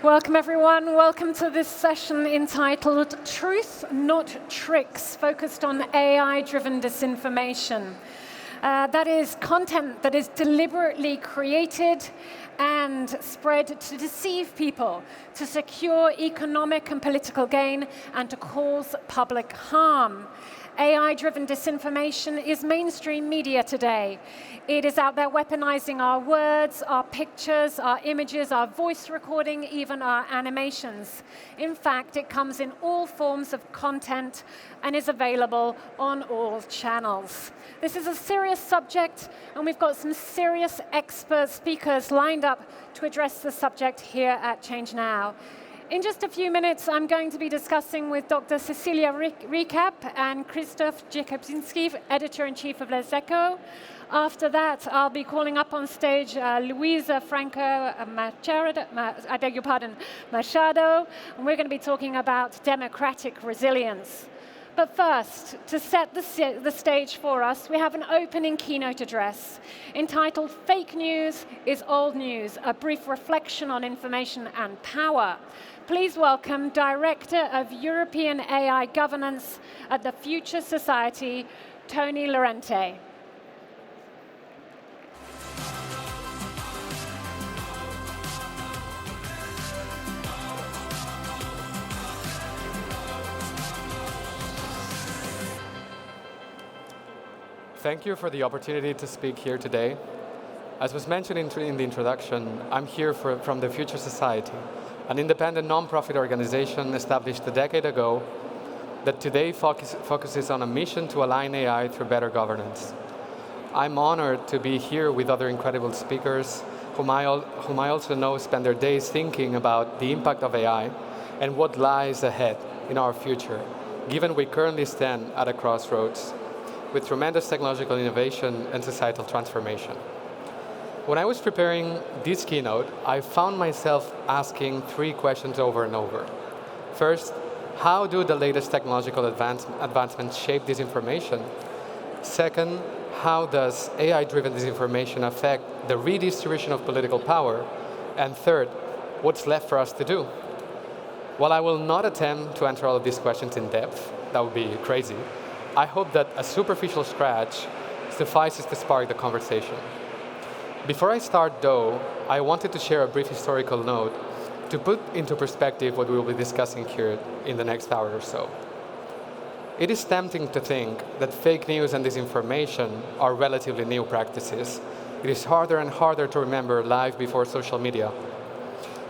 Welcome, everyone. Welcome to this session entitled Truth, Not Tricks, focused on AI-driven disinformation. That is content that is deliberately created and spread to deceive people, to secure economic and political gain, and to cause public harm. AI-driven disinformation is mainstream media today. It is out there weaponizing our words, our pictures, our images, our voice recording, even our animations. In fact, it comes in all forms of content and is available on all channels. This is a serious subject, and we've got some serious expert speakers lined up to address the subject here at ChangeNOW. In just a few minutes, I'm going to be discussing with Dr. Cecilia Recap and Christoph Jakubczynski, Editor-in-Chief of Les Echos. After that, I'll be calling up on stage Luisa Franco Machado, and we're going to be talking about democratic resilience. But first, to set the stage for us, we have an opening keynote address entitled Fake News is Old News, a brief reflection on information and power. Please welcome Director of European AI Governance at the Future Society, Toni Lorente. Thank you for the opportunity to speak here today. As was mentioned in the introduction, I'm here from the Future Society, an independent non-profit organization established a decade ago that today focuses on a mission to align AI through better governance. I'm honored to be here with other incredible speakers whom I also know spend their days thinking about the impact of AI and what lies ahead in our future, given we currently stand at a crossroads with tremendous technological innovation and societal transformation. When I was preparing this keynote, I found myself asking three questions over and over. First, how do the latest technological advancements shape disinformation? Second, how does AI-driven disinformation affect the redistribution of political power? And third, what's left for us to do? While I will not attempt to answer all of these questions in depth, that would be crazy, I hope that a superficial scratch suffices to spark the conversation. Before I start, though, I wanted to share a brief historical note to put into perspective what we will be discussing here in the next hour or so. It is tempting to think that fake news and disinformation are relatively new practices. It is harder and harder to remember life before social media.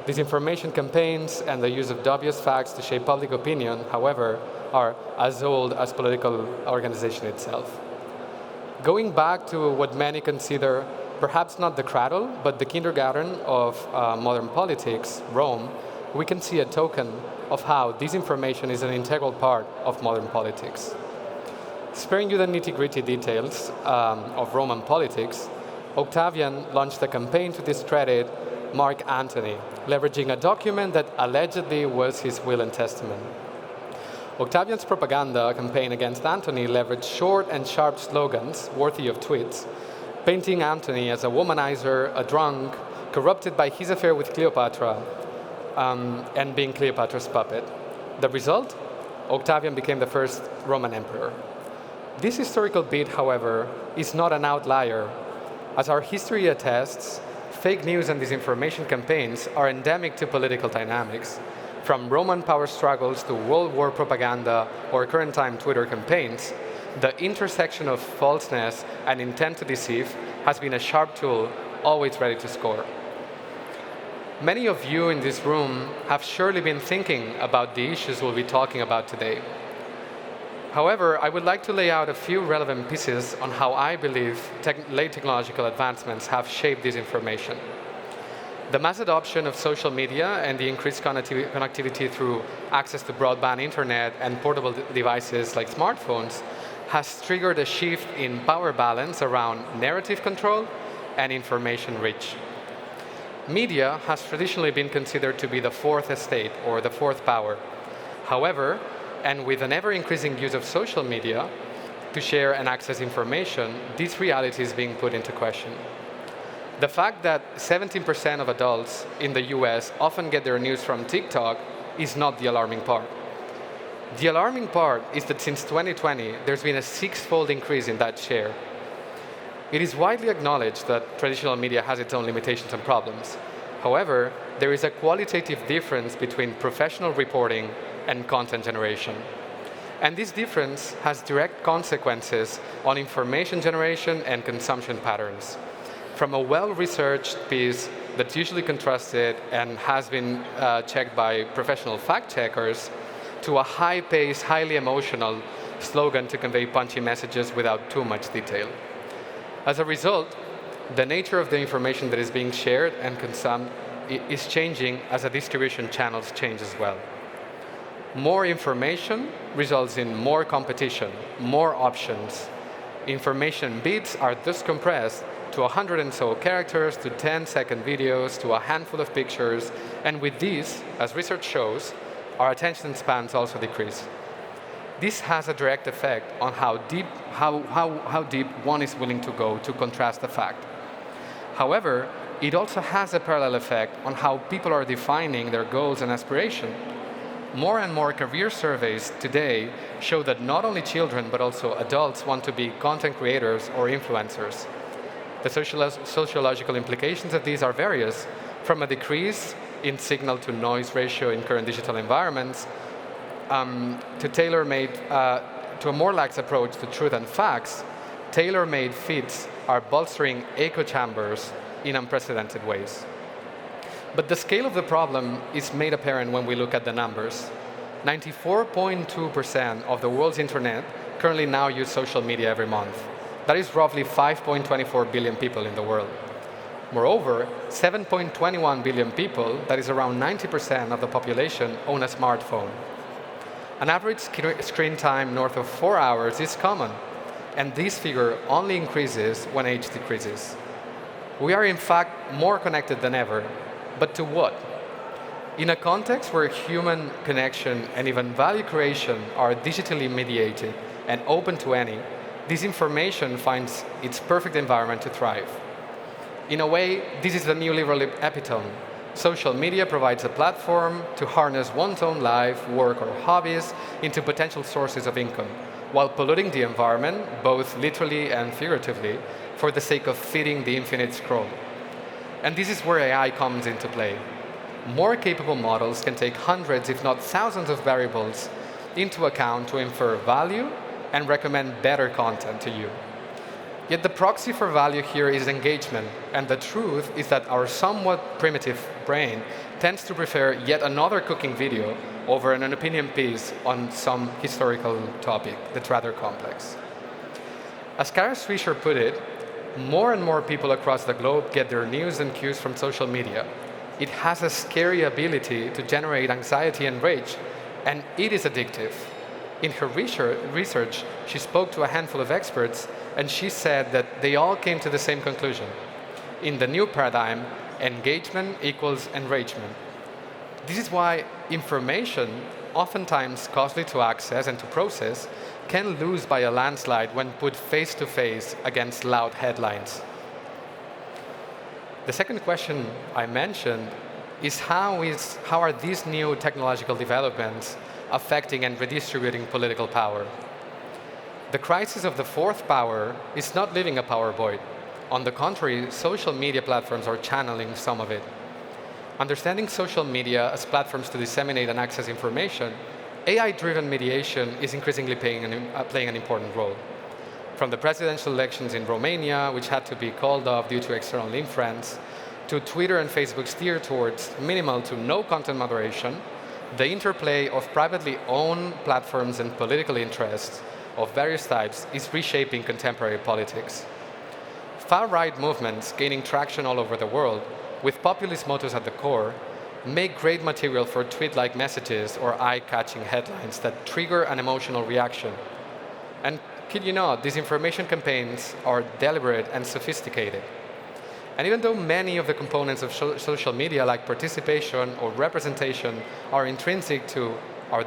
Disinformation campaigns and the use of dubious facts to shape public opinion, however, are as old as political organization itself. Going back to what many consider perhaps not the cradle, but the kindergarten of modern politics, Rome, we can see a token of how disinformation is an integral part of modern politics. Sparing you the nitty-gritty details of Roman politics, Octavian launched a campaign to discredit Mark Antony, leveraging a document that allegedly was his will and testament. Octavian's propaganda campaign against Antony leveraged short and sharp slogans worthy of tweets, painting Antony as a womanizer, a drunk, corrupted by his affair with Cleopatra, and being Cleopatra's puppet. The result? Octavian became the first Roman emperor. This historical beat, however, is not an outlier. As our history attests, fake news and disinformation campaigns are endemic to political dynamics. From Roman power struggles to World War propaganda or current-time Twitter campaigns, the intersection of falseness and intent to deceive has been a sharp tool, always ready to score. Many of you in this room have surely been thinking about the issues we'll be talking about today. However, I would like to lay out a few relevant pieces on how I believe late technological advancements have shaped disinformation. The mass adoption of social media and the increased connectivity through access to broadband internet and portable devices like smartphones has triggered a shift in power balance around narrative control and information reach. Media has traditionally been considered to be the fourth estate or the fourth power. However, and with an ever-increasing use of social media to share and access information, this reality is being put into question. The fact that 17% of adults in the US often get their news from TikTok is not the alarming part. The alarming part is that since 2020, there's been a six-fold increase in that share. It is widely acknowledged that traditional media has its own limitations and problems. However, there is a qualitative difference between professional reporting and content generation. And this difference has direct consequences on information generation and consumption patterns. From a well-researched piece that's usually contrasted and has been checked by professional fact-checkers, to a high-paced, highly emotional slogan to convey punchy messages without too much detail. As a result, the nature of the information that is being shared and consumed is changing as the distribution channels change as well. More information results in more competition, more options. Information bits are thus compressed to 100 and so characters, to 10-second videos, to a handful of pictures, and with these, as research shows, our attention spans also decrease. This has a direct effect on how deep one is willing to go to contrast a fact. However, it also has a parallel effect on how people are defining their goals and aspirations. More and more career surveys today show that not only children, but also adults want to be content creators or influencers. The sociological implications of these are various, from a decrease in signal-to-noise ratio in current digital environments, to a more lax approach to truth and facts. Tailor-made feeds are bolstering echo chambers in unprecedented ways. But the scale of the problem is made apparent when we look at the numbers. 94.2% of the world's internet currently now use social media every month. That is roughly 5.24 billion people in the world. Moreover, 7.21 billion people, that is around 90% of the population, own a smartphone. An average screen time north of 4 hours is common, and this figure only increases when age decreases. We are in fact more connected than ever, but to what? In a context where human connection and even value creation are digitally mediated and open to any, disinformation finds its perfect environment to thrive. In a way, this is the new liberal epitome. Social media provides a platform to harness one's own life, work, or hobbies into potential sources of income, while polluting the environment, both literally and figuratively, for the sake of feeding the infinite scroll. And this is where AI comes into play. More capable models can take hundreds, if not thousands, of variables into account to infer value and recommend better content to you. Yet the proxy for value here is engagement, and the truth is that our somewhat primitive brain tends to prefer yet another cooking video over an opinion piece on some historical topic that's rather complex. As Kara Swisher put it, more and more people across the globe get their news and cues from social media. It has a scary ability to generate anxiety and rage, and it is addictive. In her research, she spoke to a handful of experts, and she said that they all came to the same conclusion. In the new paradigm, engagement equals enragement. This is why information, oftentimes costly to access and to process, can lose by a landslide when put face-to-face against loud headlines. The second question I mentioned is how are these new technological developments affecting and redistributing political power? The crisis of the fourth power is not leaving a power void. On the contrary, social media platforms are channeling some of it. Understanding social media as platforms to disseminate and access information, AI-driven mediation is increasingly playing an important role. From the presidential elections in Romania, which had to be called off due to external influence, to Twitter and Facebook's steer towards minimal to no content moderation, the interplay of privately owned platforms and political interests of various types is reshaping contemporary politics. Far-right movements gaining traction all over the world, with populist mottos at the core, make great material for tweet-like messages or eye-catching headlines that trigger an emotional reaction. And kid you not, disinformation campaigns are deliberate and sophisticated. And even though many of the components of social media, like participation or representation, are intrinsic to our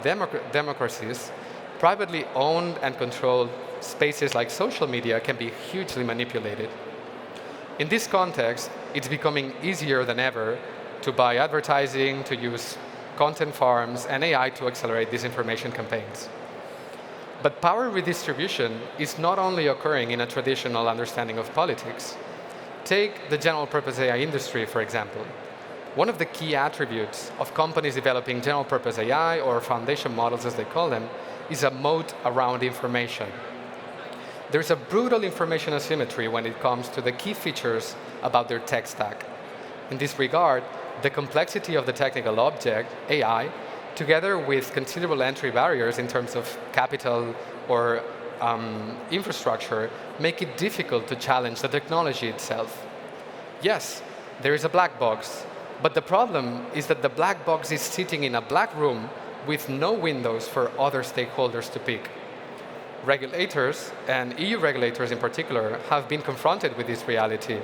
democracies, privately owned and controlled spaces like social media can be hugely manipulated. In this context, it's becoming easier than ever to buy advertising, to use content farms, and AI to accelerate disinformation campaigns. But power redistribution is not only occurring in a traditional understanding of politics. Take the general purpose AI industry, for example. One of the key attributes of companies developing general purpose AI, or foundation models as they call them, is a moat around information. There's a brutal information asymmetry when it comes to the key features about their tech stack. In this regard, the complexity of the technical object, AI, together with considerable entry barriers in terms of capital or infrastructure, make it difficult to challenge the technology itself. Yes, there is a black box, but the problem is that the black box is sitting in a black room with no windows for other stakeholders to pick. Regulators, and EU regulators in particular, have been confronted with this reality.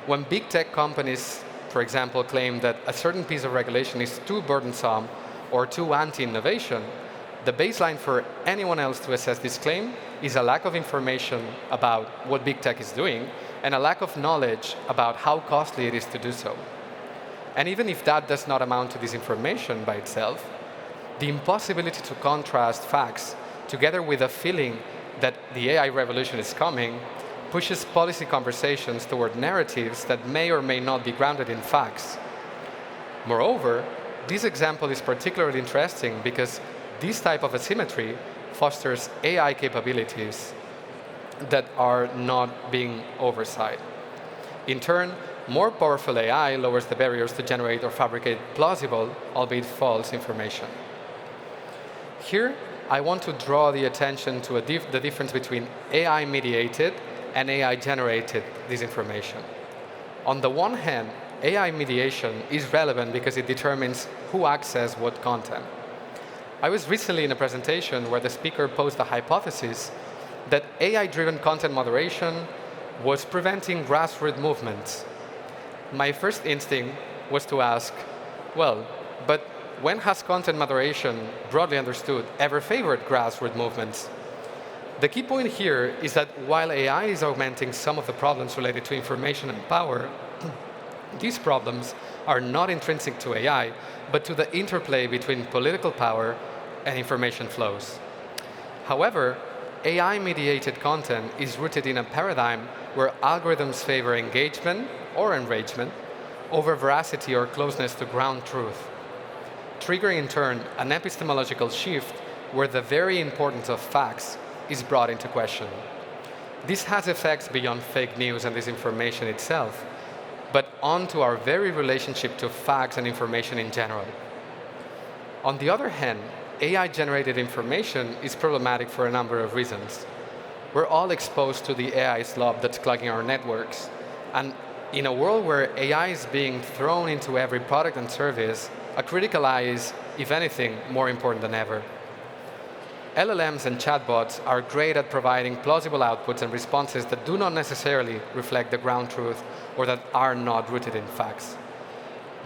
When big tech companies, for example, claim that a certain piece of regulation is too burdensome or too anti-innovation, the baseline for anyone else to assess this claim is a lack of information about what big tech is doing and a lack of knowledge about how costly it is to do so. And even if that does not amount to disinformation by itself, the impossibility to contrast facts together with a feeling that the AI revolution is coming pushes policy conversations toward narratives that may or may not be grounded in facts. Moreover, this example is particularly interesting because this type of asymmetry fosters AI capabilities that are not being oversight. In turn, more powerful AI lowers the barriers to generate or fabricate plausible, albeit false, information. Here, I want to draw the attention to the difference between AI-mediated and AI-generated disinformation. On the one hand, AI mediation is relevant because it determines who accesses what content. I was recently in a presentation where the speaker posed a hypothesis that AI-driven content moderation was preventing grassroots movements. My first instinct was to ask, well, but when has content moderation, broadly understood, ever favored grassroots movements? The key point here is that while AI is augmenting some of the problems related to information and power, these problems are not intrinsic to AI, but to the interplay between political power and information flows. However, AI-mediated content is rooted in a paradigm where algorithms favor engagement or enragement over veracity or closeness to ground truth, triggering in turn an epistemological shift where the very importance of facts is brought into question. This has effects beyond fake news and disinformation itself, but onto our very relationship to facts and information in general. On the other hand, AI-generated information is problematic for a number of reasons. We're all exposed to the AI slop that's clogging our networks. And in a world where AI is being thrown into every product and service, a critical eye is, if anything, more important than ever. LLMs and chatbots are great at providing plausible outputs and responses that do not necessarily reflect the ground truth or that are not rooted in facts.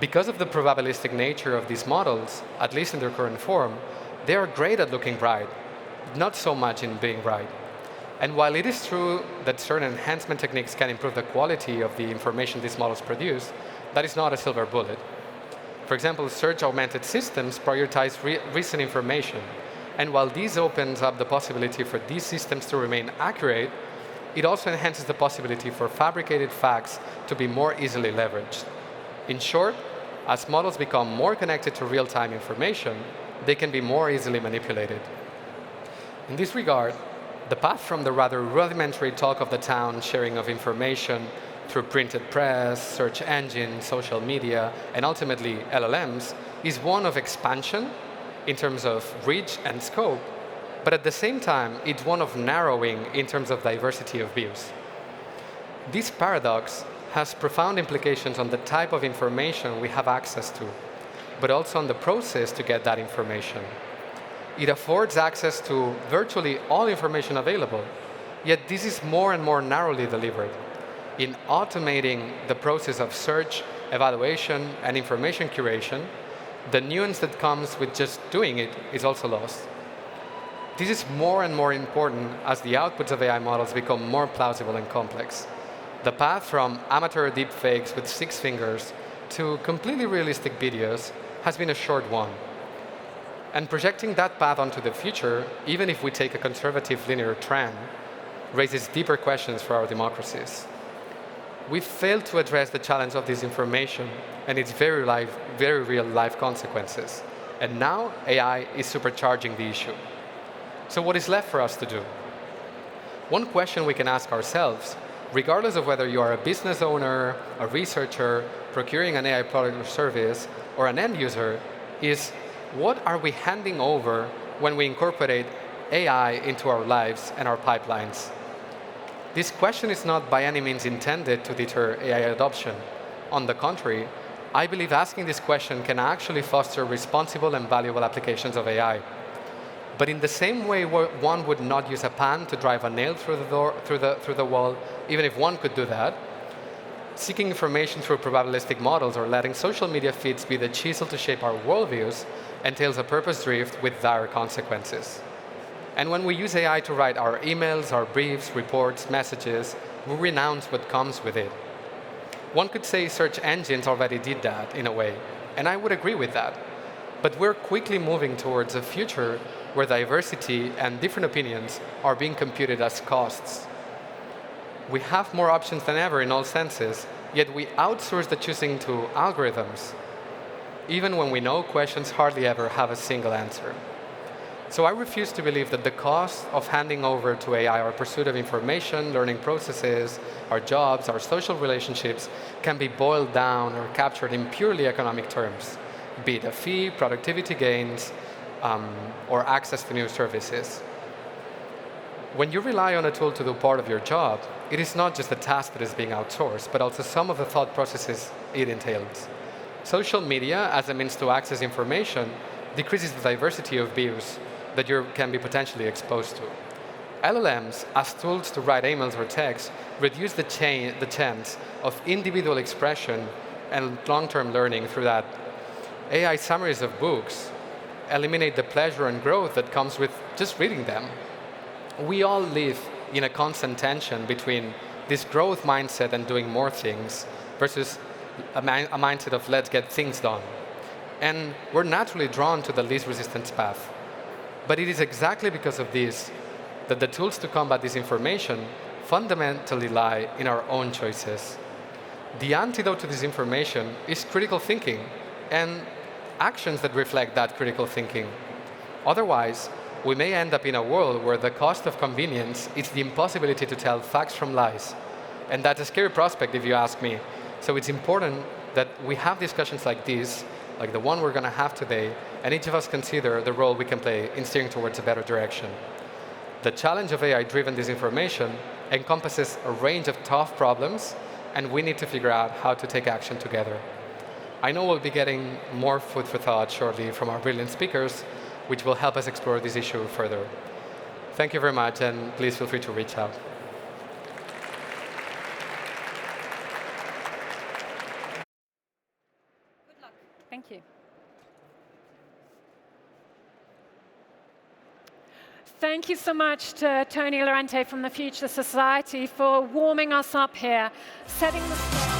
Because of the probabilistic nature of these models, at least in their current form, they are great at looking right, not so much in being right. And while it is true that certain enhancement techniques can improve the quality of the information these models produce, that is not a silver bullet. For example, search-augmented systems prioritize recent information. And while this opens up the possibility for these systems to remain accurate, it also enhances the possibility for fabricated facts to be more easily leveraged. In short, as models become more connected to real-time information, they can be more easily manipulated. In this regard, the path from the rather rudimentary talk of the town sharing of information through printed press, search engines, social media, and ultimately LLMs is one of expansion in terms of reach and scope, but at the same time, it's one of narrowing in terms of diversity of views. This paradox has profound implications on the type of information we have access to, but also on the process to get that information. It affords access to virtually all information available, yet this is more and more narrowly delivered. In automating the process of search, evaluation, and information curation, the nuance that comes with just doing it is also lost. This is more and more important as the outputs of AI models become more plausible and complex. The path from amateur deepfakes with 6 fingers to completely realistic videos has been a short one. And projecting that path onto the future, even if we take a conservative linear trend, raises deeper questions for our democracies. We've failed to address the challenge of disinformation and its very real life consequences. And now AI is supercharging the issue. So what is left for us to do? One question we can ask ourselves, regardless of whether you are a business owner, a researcher, procuring an AI product or service, or an end user, is what are we handing over when we incorporate AI into our lives and our pipelines? This question is not by any means intended to deter AI adoption. On the contrary, I believe asking this question can actually foster responsible and valuable applications of AI. But in the same way one would not use a pan to drive a nail through the wall, even if one could do that, seeking information through probabilistic models or letting social media feeds be the chisel to shape our worldviews entails a purpose drift with dire consequences. And when we use AI to write our emails, our briefs, reports, messages, we renounce what comes with it. One could say search engines already did that in a way, and I would agree with that. But we're quickly moving towards a future where diversity and different opinions are being computed as costs. We have more options than ever in all senses, yet we outsource the choosing to algorithms, even when we know questions hardly ever have a single answer. So I refuse to believe that the cost of handing over to AI our pursuit of information, learning processes, our jobs, our social relationships can be boiled down or captured in purely economic terms, be it a fee, productivity gains, or access to new services. When you rely on a tool to do part of your job, it is not just the task that is being outsourced, but also some of the thought processes it entails. Social media, as a means to access information, decreases the diversity of views that you can be potentially exposed to. LLMs, as tools to write emails or text, reduce the chance of individual expression and long-term learning through that. AI summaries of books eliminate the pleasure and growth that comes with just reading them. We all live in a constant tension between this growth mindset and doing more things versus a mindset of let's get things done. And we're naturally drawn to the least resistance path. But it is exactly because of this that the tools to combat disinformation fundamentally lie in our own choices. The antidote to disinformation is critical thinking and actions that reflect that critical thinking. Otherwise, we may end up in a world where the cost of convenience is the impossibility to tell facts from lies. And that's a scary prospect, if you ask me. So it's important that we have discussions like this, like the one we're going to have today, and each of us consider the role we can play in steering towards a better direction. The challenge of AI-driven disinformation encompasses a range of tough problems, and we need to figure out how to take action together. I know we'll be getting more food for thought shortly from our brilliant speakers, which will help us explore this issue further. Thank you very much, and please feel free to reach out. Good luck. Thank you. Thank you so much to Toni Lorente from the Future Society for warming us up here, setting the stage.